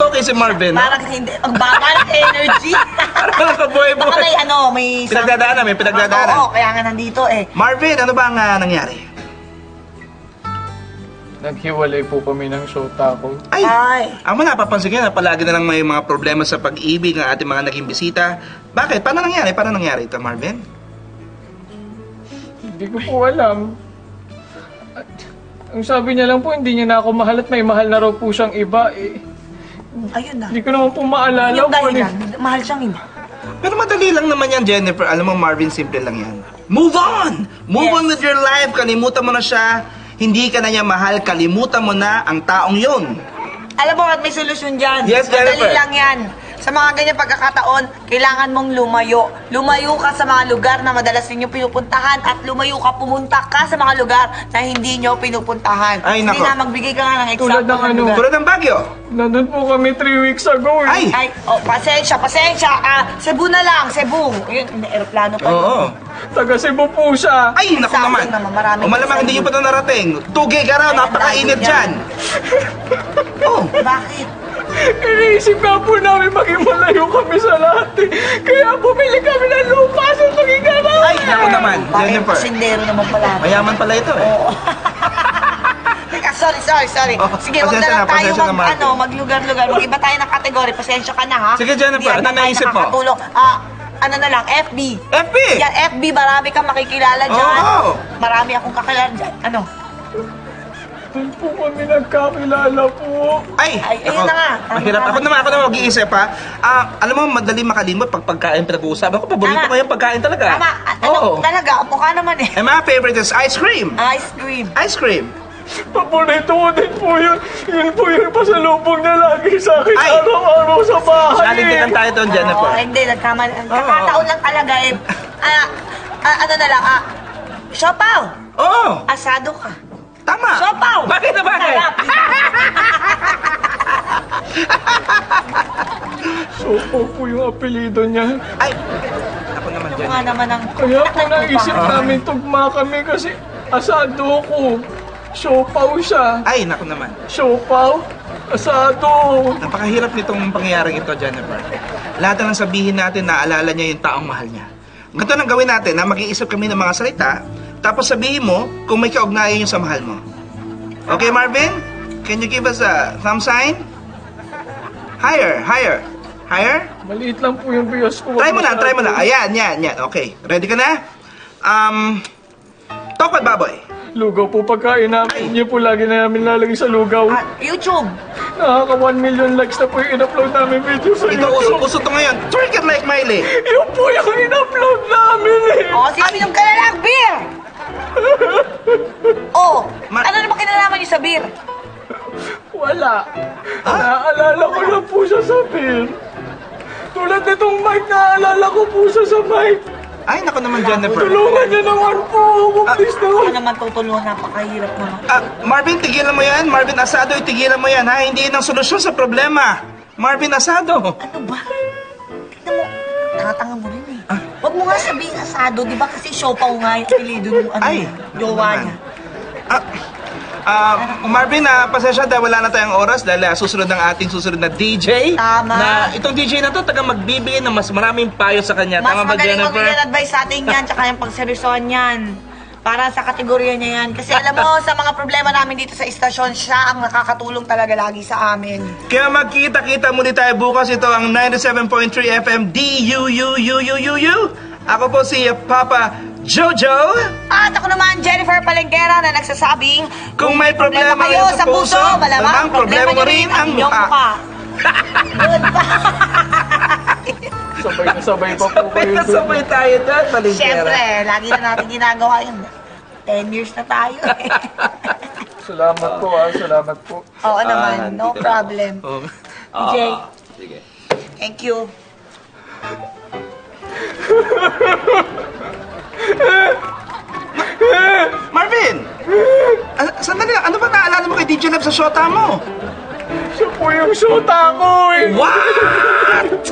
okay si Marvin, no? Parang hindi, ang baba ng energy. Parang kabuhay-buhay. Baka may Pinagdadaanan, may pinagdadaanan. Oo, kaya nga nandito eh. Marvin, ano ba ang nangyari? Naghiwalay po kami ng shota ko. Ay. Ang napapansin ko na palagi na lang may mga problema sa pag-ibig ng ating mga naging bisita. Bakit? Paano nangyari? Paano nangyari ito, Marvin? Hindi ko po alam. At, ang sabi niya lang po, hindi niya na ako mahal at may mahal na raw po siyang iba. Ayun na. Hindi ko naman po maalala Yung kung ano. dahilan, mahal siyang iba. Pero madali lang naman yan, Jennifer. Alam mo, Marvin, simple lang yan. Move on! Move on with your life. Kalimutan mo na siya. Hindi ka na niya mahal. Kalimutan mo na ang taong yun. Alam mo at may solusyon dyan. Yes, Madali Jennifer. lang yan. Sa mga ganyan pagkakataon, kailangan mong lumayo. Lumayo ka sa mga lugar na madalas ninyo pinupuntahan at lumayo ka, pumunta ka sa mga lugar na hindi nyo pinupuntahan. Ay, Hindi nako. na magbigay ka nga ng Tulad example ng ano. lugar. Tulad ng Baguio. Nandun po kami 3 weeks ago eh. Ay! Ay, oh, pasensya. Cebu na lang, Cebu. Yun, aeroplano pa. Oo. Taga Cebu po siya. Ay, naku Sa naman. akin naman, maraming O malamang hindi nyo pa ito narating. Tugay ka raw, Ay, napakainit ang dyan. Oh, Bakit? Iniisip nga po namin maging malayo kami sa lahat eh. Kaya bumili kami ng lupa sa maging gano'n. ay, naku naman, Bakit Jennifer. pasindero naman pala. Mayaman pala ito eh. Oo. Teka, sorry. Oh, Sige, wag pasensya na lang na, tayo pasensya na, Marvin. maglugar-lugar. Mag-iba tayo ng kategory. Pasensya ka na, ha? Sige, Jennifer, Hindi ano tayo naisip mo? nakakatulong. Ano na lang, FB. FB! Yan, FB, marami kang makikilala dyan. Oo. Marami akong kakilala dyan. Ano? Doon po kami nagkakilala po. Ay, ayun na nga. Mahirap. Ako naman mag-iisip ha. Alam mo, madali makalimot pag pagkain pinag-uusapan ko. Paborito Tama. ko yung pagkain talaga. Tama. Oo. Talaga, mukha naman eh. And my favorite is ice cream. Ice cream. Ice cream. Paborito ko din po yun. Yun po yung pasalubong niya lagi sa akin Ay! araw-araw sa bahay. Nalintikan tayo doon, Jennifer. Oo, hindi. Kakataon lang talaga eh. Ano na lang, siopaw. Oo. Asado ka. Tama. Siopaw. Bakit na bakit? Sarap. Sopo po yung apelido niya. Ay, ako naman, Ano Jennifer. nga naman ang... Kaya po naisip pa. namin tugma kami kasi asado ko. Siopaw siya. Ay, naku naman. Siopaw, asado. Napakahirap nitong pangyayaring ito, Jennifer. Lahat na lang sabihin natin, naalala niya yung taong mahal niya. Ganito nang gawin natin, na mag-iisip kami ng mga salita, tapos sabihin mo kung may kaugnayan yung sa mahal mo. Okay, Marvin? Can you give us a thumb sign? Higher. Maliit lang po yung bias ko. Try mo na. Ayan. Okay, ready ka na? Tokad baboy. Lugaw po pagkain namin. Niyo po lagi na namin lalagay sa lugaw. YouTube. Nakaka 1 million likes na po yung in-upload namin video sa Ito, YouTube. uso to ngayon. Twerk it like Miley. Yun po yung in-upload namin eh. Sige, minom ka na lang, beer! Ano naman kinalaman niyo sa beer? Wala. Naaalala ko lang po siya sa beer. Tulad nitong mic, naaalala ko po siya sa mic. Ay, naku naman, Jennifer. Tulungan niyo naman po ako, please Ako naman. naman tutulungan, napakahirap naman. Marvin, tigilan mo yan. Marvin Asado, tigilan mo yan, ha? Hindi yun ang solusyon sa problema. Marvin Asado. Ano ba? Tignan mo, tanga mo rin eh. Huwag mo nga sabihin asado, di ba? Kasi siopaw nga yung apelido ng Ay, jowa naman. niya. Marvin, pasensya dahil wala na tayong oras dahil susunod ng ating susunod na DJ. Tama. Na itong DJ na to, tagang magbibigay ng mas maraming payo sa kanya. Mas Tama ba, magaling Jennifer? magbigay ng advice sa atin yan, tsaka yung pagseryosohan yan. Para sa kategorya niya yan. Kasi alam mo, sa mga problema namin dito sa istasyon, siya ang nakakatulong talaga lagi sa amin. Kaya magkita-kita muli tayo bukas. Ito ang 97.3 FM DUUUUUU. Ako po si Papa Jojo. At ako naman, Jennifer Palengkera, na nagsasabing, Kung may problema kayo sa puso, malamang problema mo nyo rin ang inyong mukha. Sabay na sabay pa po kayo dun. Sabay tayo doon, Palengkera. Siyempre, lagi na natin ginagawa yun. 10 years na tayo. Salamat po salamat po. Oo naman, no problem. Oh. DJ, Sige. thank you. Marvin! Sandali lang, ano ba naalala mo kay DJ Lab sa shota mo? Siya po yung shota ko eh. What?